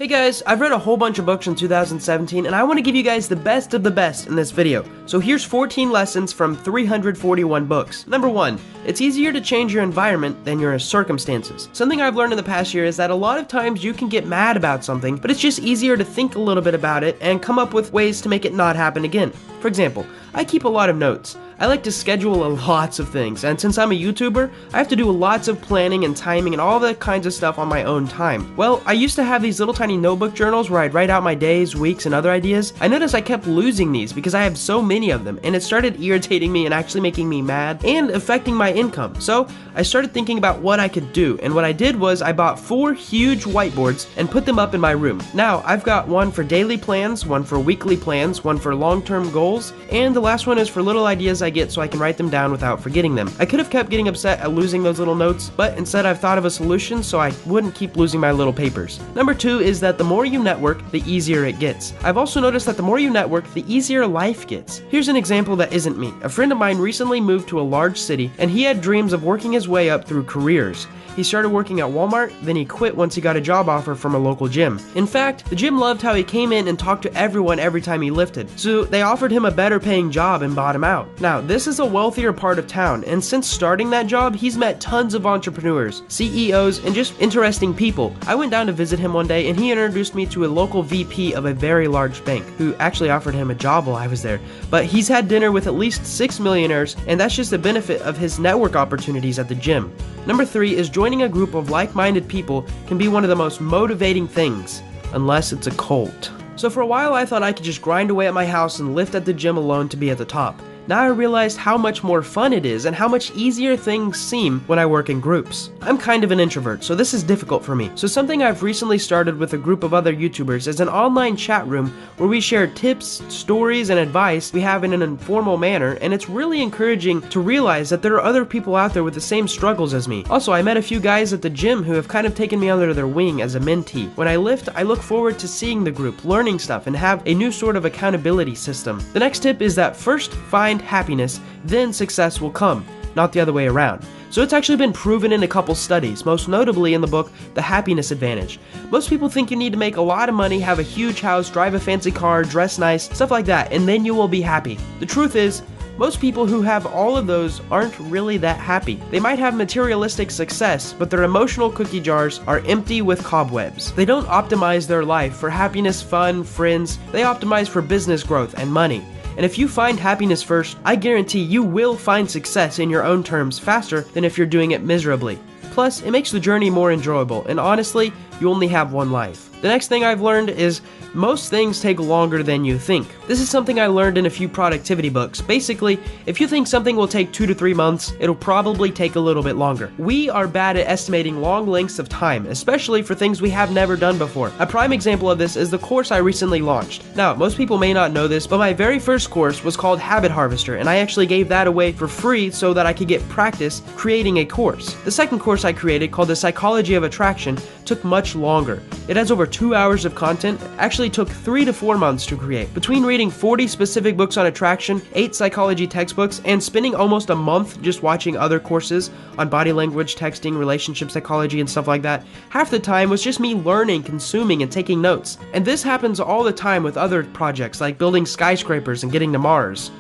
Hey guys, I've read a whole bunch of books in 2017 and I want to give you guys the best of the best in this video. So here's 14 lessons from 341 books. Number 1, it's easier to change your environment than your circumstances. Something I've learned in the past year is that a lot of times you can get mad about something, but it's just easier to think a little bit about it and come up with ways to make it not happen again. For example, I keep a lot of notes. I like to schedule lots of things, and since I'm a YouTuber, I have to do lots of planning and timing and all that kinds of stuff on my own time. Well, I used to have these little tiny notebook journals where I'd write out my days, weeks, and other ideas. I noticed I kept losing these because I have so many of them, and it started irritating me and actually making me mad and affecting my income. So I started thinking about what I could do, and what I did was I bought 4 huge whiteboards and put them up in my room. Now, I've got one for daily plans, one for weekly plans, one for long-term goals, and the last one is for little ideas I get so I can write them down without forgetting them. I could have kept getting upset at losing those little notes, but instead I've thought of a solution so I wouldn't keep losing my little papers. Number 2 is that the more you network, the easier it gets. I've also noticed that the more you network, the easier life gets. Here's an example that isn't me. A friend of mine recently moved to a large city, and he had dreams of working his way up through careers. He started working at Walmart, then he quit once he got a job offer from a local gym. In fact, the gym loved how he came in and talked to everyone every time he lifted, so they offered him a better paying job and bought him out. Now, this is a wealthier part of town, and since starting that job, he's met tons of entrepreneurs, CEOs, and just interesting people. I went down to visit him one day, and he introduced me to a local VP of a very large bank, who actually offered him a job while I was there. But he's had dinner with at least 6 millionaires, and that's just a benefit of his network opportunities at the gym. Number 3 is joining a group of like-minded people can be one of the most motivating things, unless it's a cult. So for a while I thought I could just grind away at my house and lift at the gym alone to be at the top. Now I realized how much more fun it is and how much easier things seem when I work in groups. I'm kind of an introvert, so this is difficult for me. So something I've recently started with a group of other YouTubers is an online chat room where we share tips, stories, and advice we have in an informal manner, and it's really encouraging to realize that there are other people out there with the same struggles as me. Also, I met a few guys at the gym who have kind of taken me under their wing as a mentee. When I lift, I look forward to seeing the group, learning stuff, and have a new sort of accountability system. The next tip is that first find happiness, then success will come, not the other way around. So it's actually been proven in a couple studies, most notably in the book The Happiness Advantage. Most people think you need to make a lot of money, have a huge house, drive a fancy car, dress nice, stuff like that, and then you will be happy. The truth is, most people who have all of those aren't really that happy. They might have materialistic success, but their emotional cookie jars are empty with cobwebs. They don't optimize their life for happiness, fun, friends. They optimize for business growth and money. And if you find happiness first, I guarantee you will find success in your own terms faster than if you're doing it miserably. Plus, it makes the journey more enjoyable, and honestly, you only have one life. The next thing I've learned is most things take longer than you think. This is something I learned in a few productivity books. Basically, if you think something will take 2 to 3 months, it'll probably take a little bit longer. We are bad at estimating long lengths of time, especially for things we have never done before. A prime example of this is the course I recently launched. Now, most people may not know this, but my very first course was called Habit Harvester, and I actually gave that away for free so that I could get practice creating a course. The second course I created, called The Psychology of Attraction, took much longer. It has over 2 hours of content, actually took 3 to 4 months to create. Between reading 40 specific books on attraction, 8 psychology textbooks, and spending almost a month just watching other courses on body language, texting, relationship psychology, and stuff like that, half the time was just me learning, consuming, and taking notes. And this happens all the time with other projects like building skyscrapers and getting to Mars.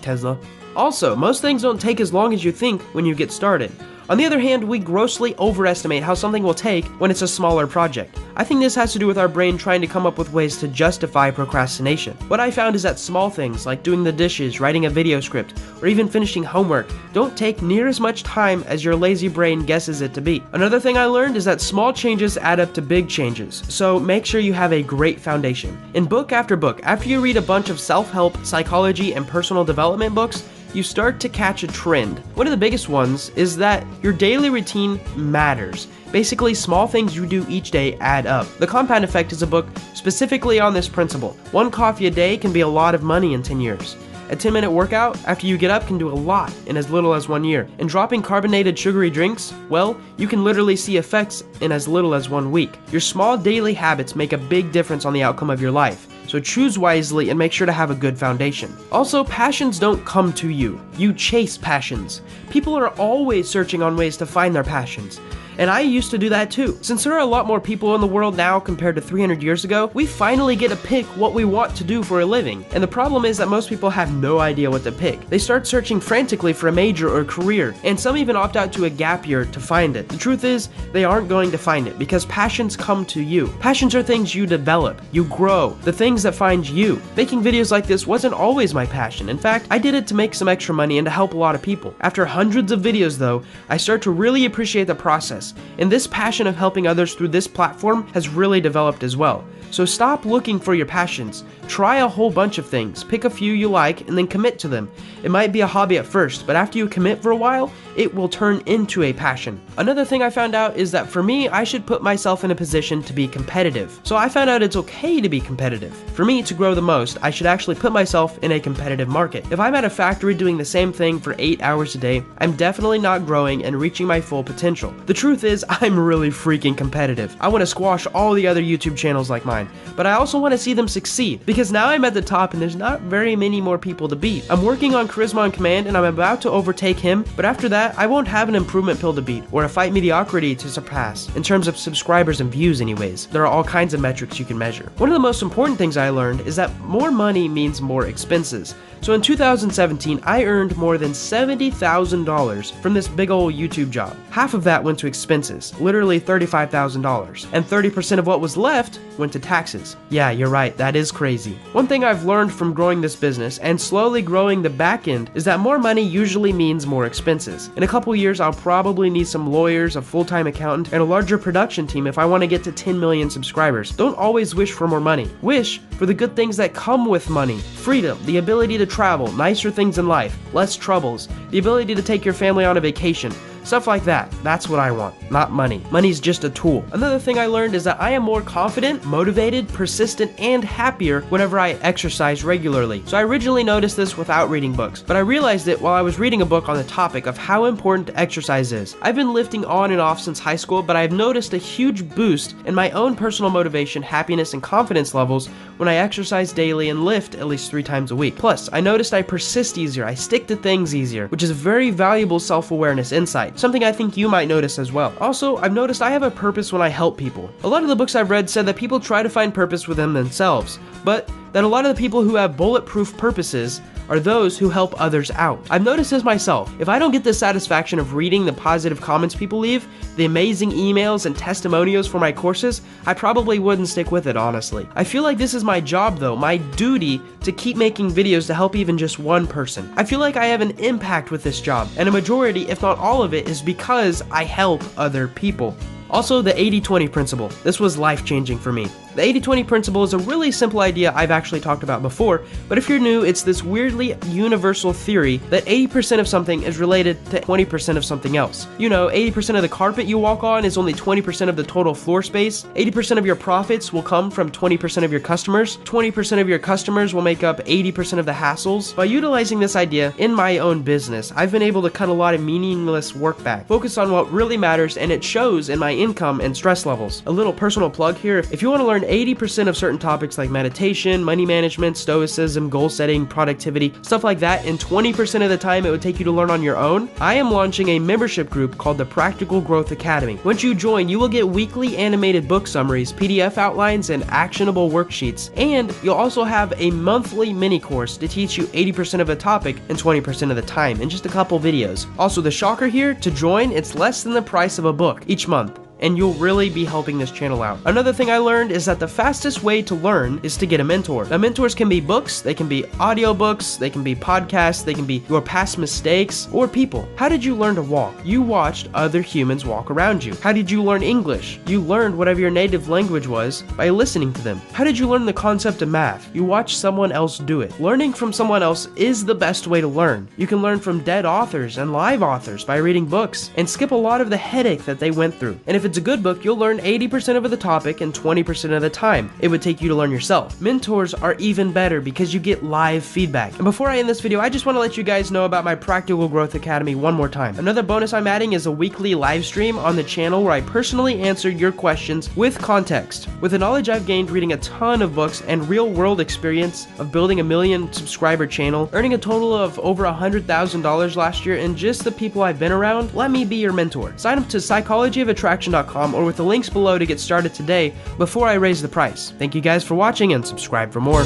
Tesla. Also, most things don't take as long as you think when you get started. On the other hand, we grossly overestimate how something will take when it's a smaller project. I think this has to do with our brain trying to come up with ways to justify procrastination. What I found is that small things like doing the dishes, writing a video script, or even finishing homework don't take near as much time as your lazy brain guesses it to be. Another thing I learned is that small changes add up to big changes, so make sure you have a great foundation. In book after book, after you read a bunch of self-help, psychology, and personal development books, you start to catch a trend. One of the biggest ones is that your daily routine matters. Basically, small things you do each day add up. The Compound Effect is a book specifically on this principle. 1 coffee a day can be a lot of money in 10 years. A 10-minute workout after you get up can do a lot in as little as 1 year. And dropping carbonated sugary drinks, well, you can literally see effects in as little as 1 week. Your small daily habits make a big difference on the outcome of your life. So choose wisely and make sure to have a good foundation. Also, passions don't come to you. You chase passions. People are always searching on ways to find their passions. And I used to do that too. Since there are a lot more people in the world now compared to 300 years ago, we finally get to pick what we want to do for a living. And the problem is that most people have no idea what to pick. They start searching frantically for a major or career, and some even opt out to a gap year to find it. The truth is, they aren't going to find it because passions come to you. Passions are things you develop, you grow, the things that find you. Making videos like this wasn't always my passion. In fact, I did it to make some extra money and to help a lot of people. After hundreds of videos though, I start to really appreciate the process, and this passion of helping others through this platform has really developed as well. So stop looking for your passions. Try a whole bunch of things, pick a few you like, and then commit to them. It might be a hobby at first, but after you commit for a while, it will turn into a passion. Another thing I found out is that for me, I should put myself in a position to be competitive. So I found out it's okay to be competitive. For me to grow the most, I should actually put myself in a competitive market. If I'm at a factory doing the same thing for 8 hours a day, I'm definitely not growing and reaching my full potential. The truth is, I'm really freaking competitive. I want to squash all the other YouTube channels like mine, but I also want to see them succeed, because now I'm at the top and there's not very many more people to beat. I'm working on Charisma on Command and I'm about to overtake him, but after that, I won't have an improvement pill to beat, or a fight mediocrity to surpass, in terms of subscribers and views anyways. There are all kinds of metrics you can measure. One of the most important things I learned is that more money means more expenses. So in 2017, I earned more than $70,000 from this big old YouTube job. Half of that went to expenses, literally $35,000, and 30% of what was left went to taxes. Yeah, you're right, that is crazy. One thing I've learned from growing this business and slowly growing the back end is that more money usually means more expenses. In a couple years, I'll probably need some lawyers, a full-time accountant, and a larger production team if I want to get to 10 million subscribers. Don't always wish for more money. Wish for the good things that come with money. Freedom, the ability to travel, nicer things in life, less troubles, the ability to take your family on a vacation. Stuff like that. That's what I want, not money. Money's just a tool. Another thing I learned is that I am more confident, motivated, persistent, and happier whenever I exercise regularly. So I originally noticed this without reading books, but I realized it while I was reading a book on the topic of how important exercise is. I've been lifting on and off since high school, but I've noticed a huge boost in my own personal motivation, happiness, and confidence levels when I exercise daily and lift at least 3 times a week. Plus, I noticed I persist easier, I stick to things easier, which is a very valuable self-awareness insight. Something I think you might notice as well. Also, I've noticed I have a purpose when I help people. A lot of the books I've read said that people try to find purpose within themselves, but that a lot of the people who have bulletproof purposes are those who help others out. I've noticed this myself. If I don't get the satisfaction of reading the positive comments people leave, the amazing emails and testimonials for my courses, I probably wouldn't stick with it, honestly. I feel like this is my job though, my duty to keep making videos to help even just one person. I feel like I have an impact with this job, and a majority, if not all of it, is because I help other people. Also, the 80-20 principle. This was life-changing for me. The 80-20 principle is a really simple idea I've actually talked about before, but if you're new, it's this weirdly universal theory that 80% of something is related to 20% of something else. You know, 80% of the carpet you walk on is only 20% of the total floor space, 80% of your profits will come from 20% of your customers, 20% of your customers will make up 80% of the hassles. By utilizing this idea in my own business, I've been able to cut a lot of meaningless work back, focus on what really matters, and it shows in my income and stress levels. A little personal plug here, if you want to learn 80% of certain topics like meditation, money management, stoicism, goal setting, productivity, stuff like that, and 20% of the time it would take you to learn on your own, I am launching a membership group called the Practical Growth Academy. Once you join, you will get weekly animated book summaries, PDF outlines, and actionable worksheets, and you'll also have a monthly mini course to teach you 80% of a topic and 20% of the time in just a couple videos. Also, the shocker here, to join, it's less than the price of a book each month, and you'll really be helping this channel out. Another thing I learned is that the fastest way to learn is to get a mentor. Now, mentors can be books, they can be audiobooks, they can be podcasts, they can be your past mistakes, or people. How did you learn to walk? You watched other humans walk around you. How did you learn English? You learned whatever your native language was by listening to them. How did you learn the concept of math? You watched someone else do it. Learning from someone else is the best way to learn. You can learn from dead authors and live authors by reading books and skip a lot of the headache that they went through. And if it's it's a good book, you'll learn 80% of the topic in 20% of the time it would take you to learn yourself. Mentors are even better because you get live feedback. And before I end this video, I just want to let you guys know about my Practical Growth Academy one more time. Another bonus I'm adding is a weekly live stream on the channel where I personally answer your questions with context. With the knowledge I've gained reading a ton of books and real-world experience of building a 1 million subscriber channel, earning a total of over $100,000 last year, and just the people I've been around, let me be your mentor. Sign up to psychologyofattraction.com or with the links below to get started today before I raise the price. Thank you guys for watching and subscribe for more.